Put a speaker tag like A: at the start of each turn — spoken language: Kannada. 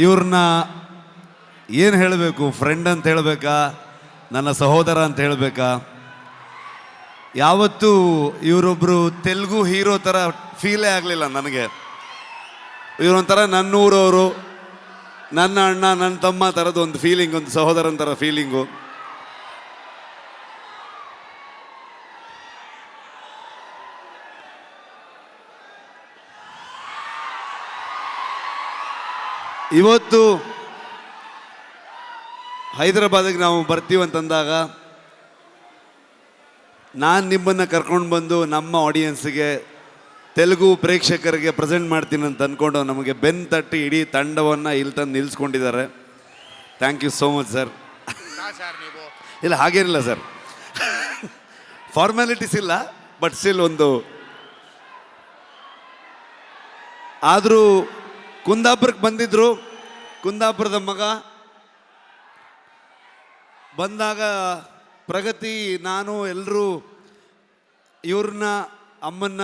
A: ಇವ್ರನ್ನ ಏನು ಹೇಳಬೇಕು, ಫ್ರೆಂಡ್ ಅಂತ ಹೇಳಬೇಕಾ, ನನ್ನ ಸಹೋದರ ಅಂತ ಹೇಳಬೇಕಾ? ಯಾವತ್ತೂ ಇವರೊಬ್ಬರು ತೆಲುಗು ಹೀರೋ ಥರ ಫೀಲೇ ಆಗಲಿಲ್ಲ ನನಗೆ. ಇವರೊಂಥರ ನನ್ನೂರವರು, ನನ್ನ ಅಣ್ಣ, ನನ್ನ ತಮ್ಮ ಥರದ್ದು ಒಂದು ಫೀಲಿಂಗ್, ಒಂದು ಸಹೋದರನ ಥರ ಫೀಲಿಂಗು. ಇವತ್ತು ಹೈದರಾಬಾದಿಗೆ ನಾವು ಬರ್ತೀವಂತಂದಾಗ ನಾನು ನಿಮ್ಮನ್ನು ಕರ್ಕೊಂಡು ಬಂದು ನಮ್ಮ ಆಡಿಯನ್ಸಿಗೆ, ತೆಲುಗು ಪ್ರೇಕ್ಷಕರಿಗೆ ಪ್ರೆಸೆಂಟ್ ಮಾಡ್ತೀನಿ ಅಂತ ಅಂದ್ಕೊಂಡು ನಮಗೆ ಬೆನ್ನು ತಟ್ಟಿ ಇಡೀ ತಂಡವನ್ನು ಇಲ್ಲಿ ತಂದು ನಿಲ್ಲಿಸ್ಕೊಂಡಿದ್ದಾರೆ. Thank you so much sir. ಇಲ್ಲ ಹಾಗೇನಿಲ್ಲ ಸರ್, ಫಾರ್ಮ್ಯಾಲಿಟೀಸ್ ಇಲ್ಲ, ಬಟ್ ಸ್ಟಿಲ್ ಒಂದು. ಆದರೂ ಕುಂದಾಪುರಕ್ಕೆ ಬಂದಿದ್ದರು, ಕುಂದಾಪುರದ ಮಗ ಬಂದಾಗ ಪ್ರಗತಿ, ನಾನು ಎಲ್ಲರೂ ಇವ್ರನ್ನ, ಅಮ್ಮನ್ನ